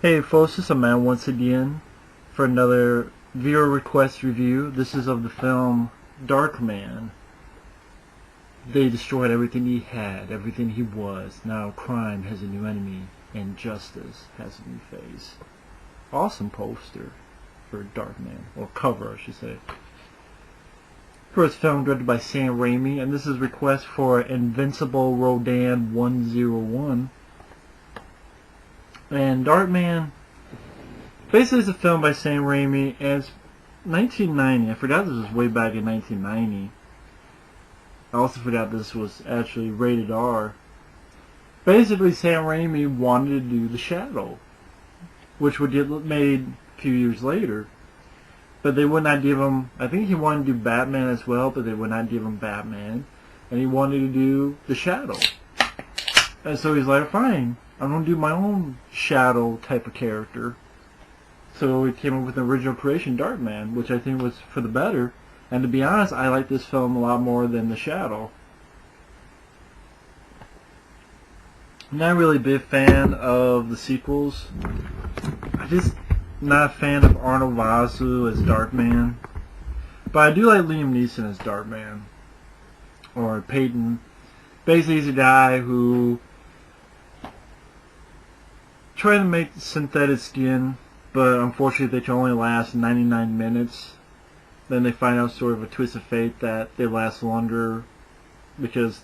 Hey folks, this is Matt once again for another viewer request review. This is of the film Darkman. They destroyed everything he had, everything he was. Now crime has a new enemy, and justice has a new face. Awesome poster for Darkman, or cover I should say. First film directed by Sam Raimi, and this is a request for Invincible Rodan 101. And Darkman basically is a film by Sam Raimi, and it's 1990. I forgot this was way back in 1990. I also forgot this was actually rated R. Basically, Sam Raimi wanted to do The Shadow, which would get made a few years later. But they would not give him, I think he wanted to do Batman as well, but they would not give him Batman. And he wanted to do The Shadow. And so he's like, fine, I'm going to do my own Shadow type of character. So he came up with an original creation, Darkman, which I think was for the better. And to be honest, I like this film a lot more than The Shadow. I'm not really a big fan of the sequels. I'm just not a fan of Arnold Vosloo as Darkman. But I do like Liam Neeson as Darkman. Or Peyton. Basically, he's a guy who tried to make synthetic skin, but unfortunately they can only last 99 minutes. Then they find out sort of a twist of fate that they last longer because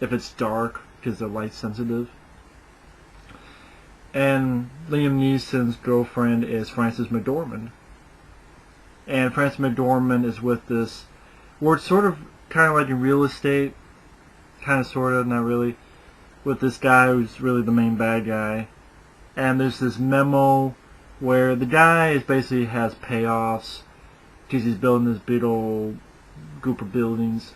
if it's dark, because they're light sensitive. And Liam Neeson's girlfriend is Frances McDormand. And Frances McDormand is with this, works sort of kind of like in real estate, kind of sort of, not really, with this guy who's really the main bad guy. And there's this memo where the guy is basically has payoffs because he's building this big old group of buildings.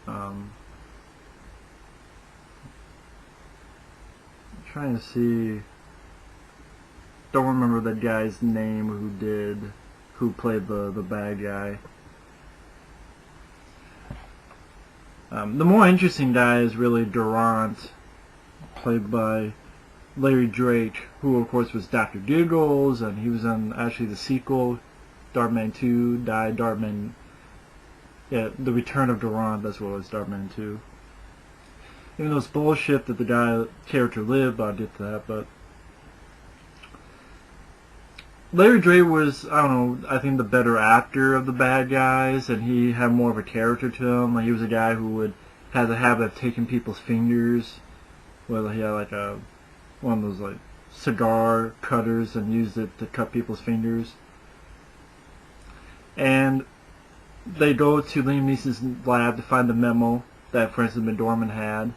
I'm trying to see. Don't remember that guy's name who played the bad guy. The more interesting guy is really Durant, played by Larry Drake, who of course was Dr. Giggles, and he was in actually the sequel, Darkman II, The Return of Durant, that's what it was, Darkman II. Even though it's bullshit that the character lived, I'll get to that, but Larry Drake was, I don't know, I think the better actor of the bad guys, and he had more of a character to him. Like, he was a guy who had the habit of taking people's fingers, whether he had like one of those like cigar cutters and used it to cut people's fingers. And they go to Liam Neeson's lab to find the memo that Frances McDormand had.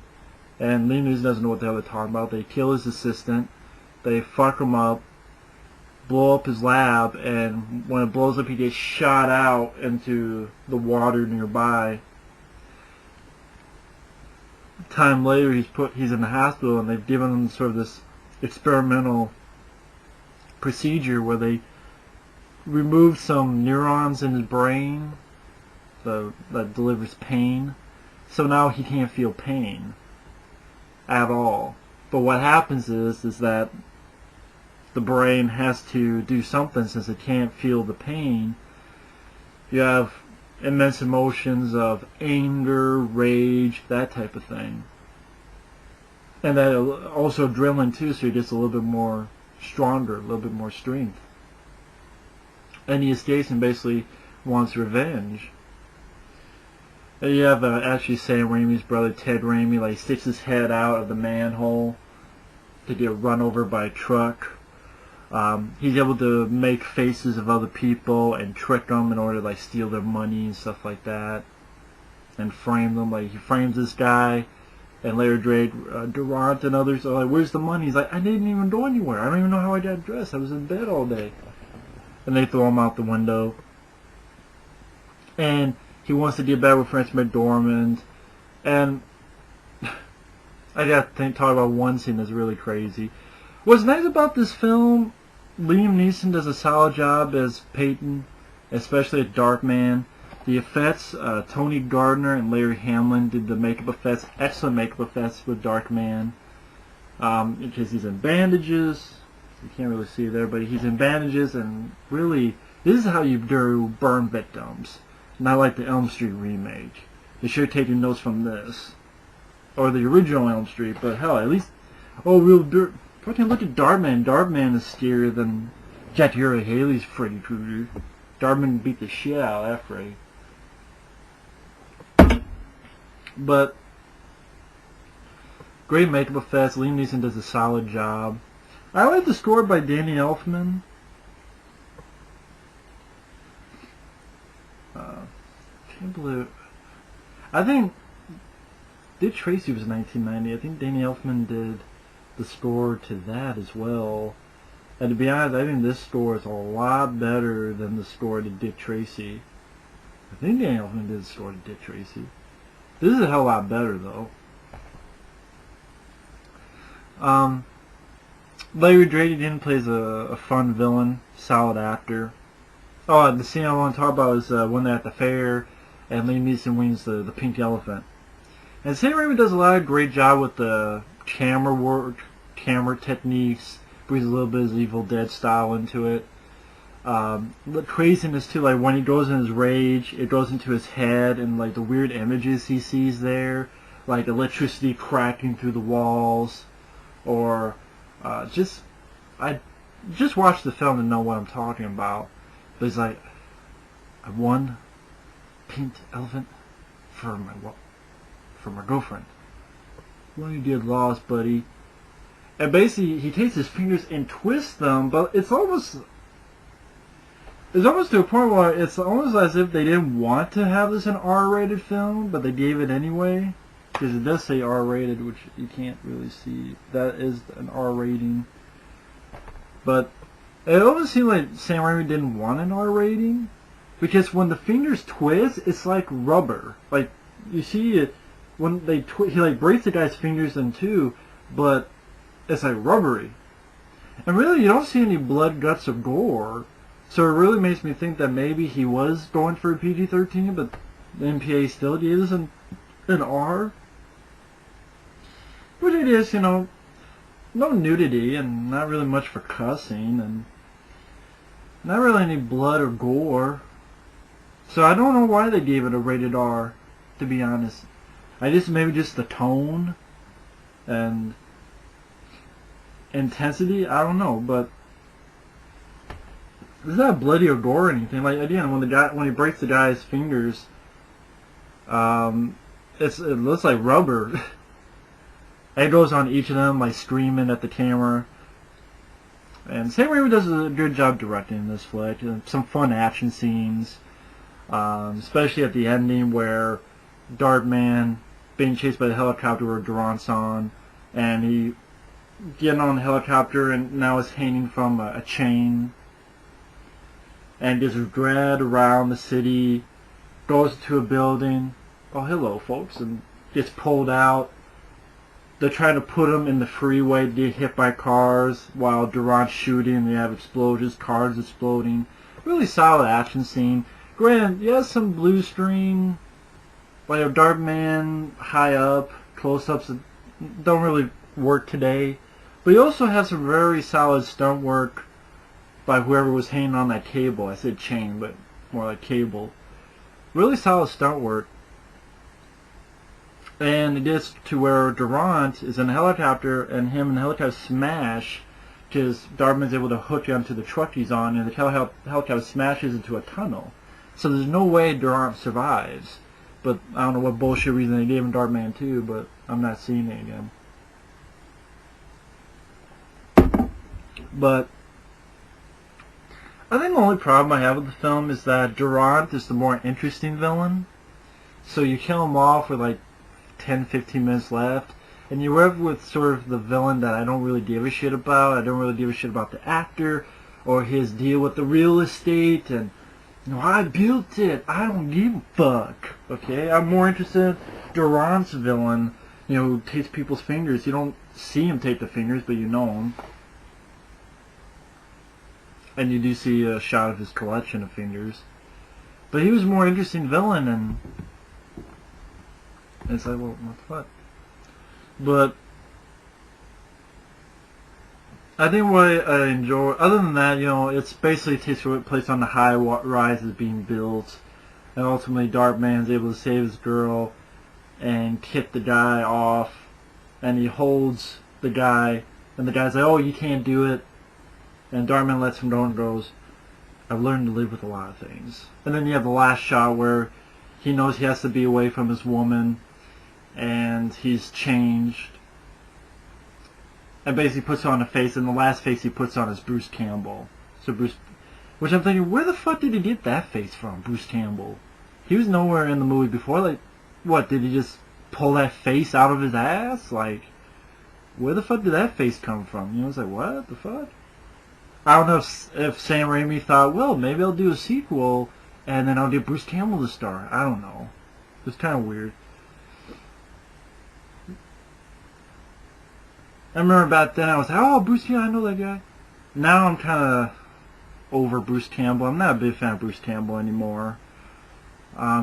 And Liam Neeson doesn't know what the hell they're talking about. They kill his assistant. They fuck him up, blow up his lab, and when it blows up he gets shot out into the water nearby. Time later he's in the hospital, and they've given him sort of this experimental procedure where they remove some neurons in his brain that delivers pain. So now he can't feel pain at all. But what happens is that the brain has to do something since it can't feel the pain. You have immense emotions of anger, rage, that type of thing. And that also adrenaline too, so he gets a little bit more stronger, a little bit more strength. And he escapes and basically wants revenge. And you have actually Sam Raimi's brother Ted Raimi, like, sticks his head out of the manhole to get run over by a truck. He's able to make faces of other people and trick them in order to like steal their money and stuff like that, and frame them. Like, he frames this guy, and Larry Drake, Durant, and others are like, "Where's the money?" He's like, "I didn't even go anywhere. I don't even know how I got dressed. I was in bed all day." And they throw him out the window. And he wants to get back with Frances McDormand. And I got to talk about one scene that's really crazy. What's nice about this film, Liam Neeson does a solid job as Peyton, especially at Darkman. The effects, Tony Gardner and Larry Hamlin did the makeup effects, excellent makeup effects with Darkman. Because he's in bandages. You can't really see there, but he's in bandages, and really, this is how you do burn victims. Not like the Elm Street remake. They should have taken notes from this. Or the original Elm Street, but hell, at least... Oh, fucking look at Darkman. Darkman is scarier than Jackie Earle Haley's Freddy Krueger. Darkman beat the shit out of that Freddy. But... great makeup effects. Liam Neeson does a solid job. I like the score by Danny Elfman. Can't believe... I think Dick Tracy was 1990. I think Danny Elfman did the score to that as well. And to be honest, I think this score is a lot better than the score to Dick Tracy. I think Danny Elfman did the score to Dick Tracy. This is a hell of a lot better, though. Larry Drake again plays a fun villain, solid actor. Oh, the scene I want to talk about is when they're at the fair and Liam Neeson wins the pink elephant. And Sam Raimi does a lot of great job with the camera work, camera techniques, brings a little bit of Evil Dead style into it. The craziness too, like when he goes in his rage, it goes into his head, and like the weird images he sees there, like electricity cracking through the walls, or I just watch the film to know what I'm talking about. But it's like, I won pink elephant for my girlfriend. What you did lost, buddy. And basically, he takes his fingers and twists them, but it's almost to a point where it's almost as if they didn't want to have this an R-rated film, but they gave it anyway. Because it does say R-rated, which you can't really see. That is an R rating. But it almost seemed like Sam Raimi didn't want an R rating. Because when the fingers twist, it's like rubber. Like, you see it, when they he like breaks the guy's fingers in two, but it's like rubbery. And really, you don't see any blood, guts, or gore. So it really makes me think that maybe he was going for a PG-13, but the MPA still gave us an R. Which it is, you know, no nudity and not really much for cussing and not really any blood or gore. So I don't know why they gave it a rated R, to be honest. Maybe just the tone and intensity, I don't know, but it's not bloody or gore or anything. Like again, when he breaks the guy's fingers, it looks like rubber. It goes on each of them, like screaming at the camera. And Sam Raimi does a good job directing this flick. Some fun action scenes, especially at the ending where Darkman being chased by the helicopter where Durant's on, and he getting on the helicopter and now is hanging from a chain, and gets dragged around the city, goes to a building. Oh, hello, folks, and gets pulled out. They're trying to put him in the freeway to get hit by cars while Durant's shooting. They have explosions, cars exploding. Really solid action scene. Granted, you have some blue screen, like a Darkman high up, close-ups that don't really work today. But you also have some very solid stunt work by whoever was hanging on that cable. I said chain, but more like cable. Really solid stunt work. And it gets to where Durant is in a helicopter, and him and the helicopter smash, because Darkman's able to hook onto the truck he's on, and the helicopter smashes into a tunnel. So there's no way Durant survives. But I don't know what bullshit reason they gave him Darkman II, but I'm not seeing it again. But I think the only problem I have with the film is that Durant is the more interesting villain. So you kill him off with like 10-15 minutes left, and you're left with sort of the villain that I don't really give a shit about. I don't really give a shit about the actor or his deal with the real estate, and you know, I built it. I don't give a fuck. Okay, I'm more interested in Durant's villain, you know, who takes people's fingers. You don't see him take the fingers, but you know him. And you do see a shot of his collection of fingers. But he was a more interesting villain, and it's like, well, what the fuck? But I think what I enjoy, other than that, it's basically takes place on the high rise is being built, and ultimately Darkman's able to save his girl and tip the guy off, and he holds the guy, and the guy's like, oh, you can't do it, and Darkman lets him go and goes, I've learned to live with a lot of things. And then you have the last shot where he knows he has to be away from his woman, and he's changed, and basically puts on a face, and the last face he puts on is Bruce Campbell. So which I'm thinking, where the fuck did he get that face from, Bruce Campbell? He was nowhere in the movie before. Like, what, did he just pull that face out of his ass? Like, where the fuck did that face come from? It's like, what the fuck? I don't know if Sam Raimi thought, well, maybe I'll do a sequel, and then I'll get Bruce Campbell to star. I don't know. It's kind of weird. I remember back then I was like, oh, Bruce Campbell, I know that guy. Now I'm kind of over Bruce Campbell. I'm not a big fan of Bruce Campbell anymore.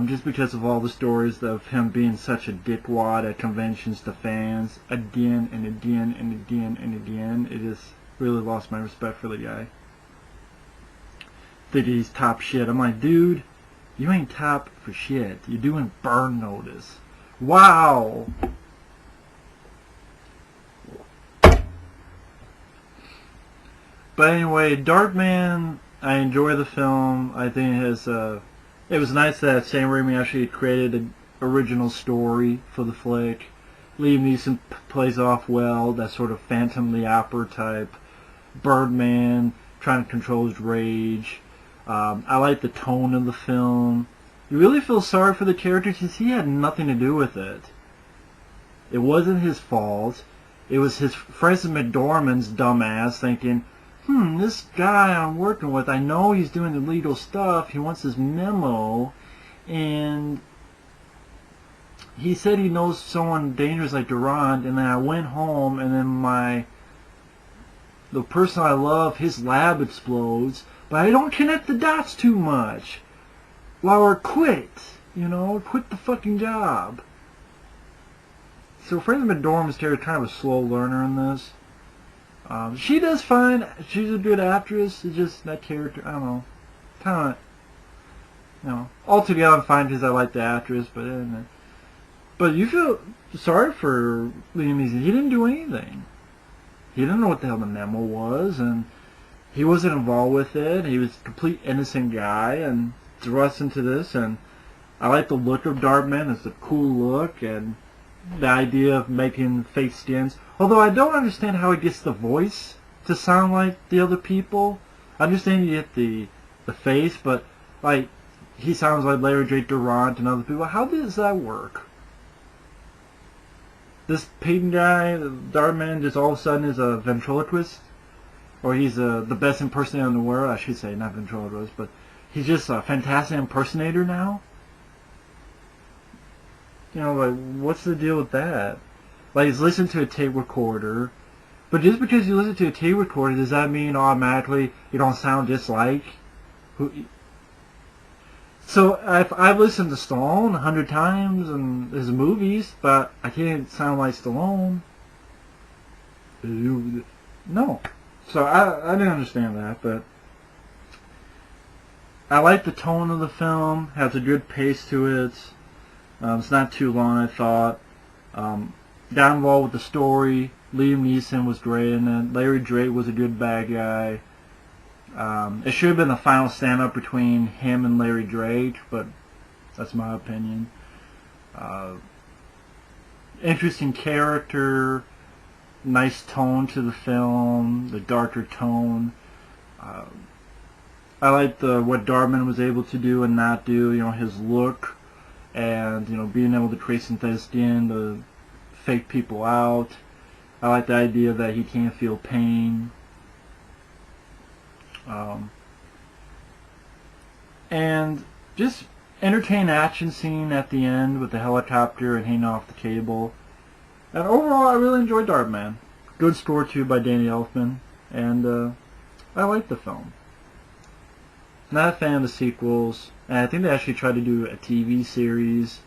Just because of all the stories of him being such a dickwad at conventions to fans, again and again and again and again. It just really lost my respect for the guy. Think he's top shit. I'm like, dude, you ain't top for shit. You're doing Burn Notice. Wow! But anyway, Darkman, I enjoy the film. I think it was nice that Sam Raimi actually created an original story for the flick. Liam Neeson plays off well, that sort of Phantom the Opera type. Birdman, trying to control his rage. I like the tone of the film. You really feel sorry for the characters because he had nothing to do with it. It wasn't his fault. It was his Frances McDormand's dumbass thinking, this guy I'm working with, I know he's doing illegal stuff, he wants his memo, and he said he knows someone dangerous like Durant, and then I went home, and then the person I love, his lab explodes, but I don't connect the dots too much. Laura, quit, quit the fucking job. So Frances McDormand's character is kind of a slow learner in this. She does fine. She's a good actress. It's just that character, I don't know. Kind of, altogether I'm fine because I like the actress, but you feel sorry for Liam Neeson. He didn't do anything. He didn't know what the hell the memo was, and he wasn't involved with it. He was a complete innocent guy, and thrust into this, and I like the look of Darkman. It's a cool look, and the idea of making fake skins. Although I don't understand how he gets the voice to sound like the other people. I understand you get the face, but like he sounds like Larry J. Durant and other people. How does that work? This Peyton guy, Darkman, just all of a sudden is a ventriloquist? Or he's the best impersonator in the world? I should say, not ventriloquist, but he's just a fantastic impersonator now? Like, what's the deal with that? Like, he's listening to a tape recorder, but just because you listen to a tape recorder, does that mean automatically you don't sound just like who? So, I've listened to Stallone 100 times in his movies, but I can't sound like Stallone. No. So, I didn't understand that, but I like the tone of the film, has a good pace to it. It's not too long, I thought. Got involved with the story. Liam Neeson was great in it. Larry Drake was a good bad guy. It should have been the final stand-up between him and Larry Drake, but that's my opinion. Interesting character, nice tone to the film, the darker tone. I like what Darkman was able to do and not do, his look, and being able to create synthetic skin to fake people out. I like the idea that he can't feel pain. And just entertaining action scene at the end with the helicopter and hanging off the cable. And overall, I really enjoyed Darkman. Good score too by Danny Elfman, and I like the film. Not a fan of the sequels, and I think they actually tried to do a TV series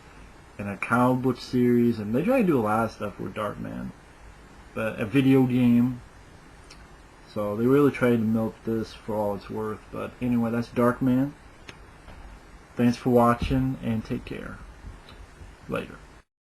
and a comic book series, and they tried to do a lot of stuff with Darkman. But a video game. So they really tried to milk this for all it's worth. But anyway, that's Darkman. Thanks for watching, and take care. Later.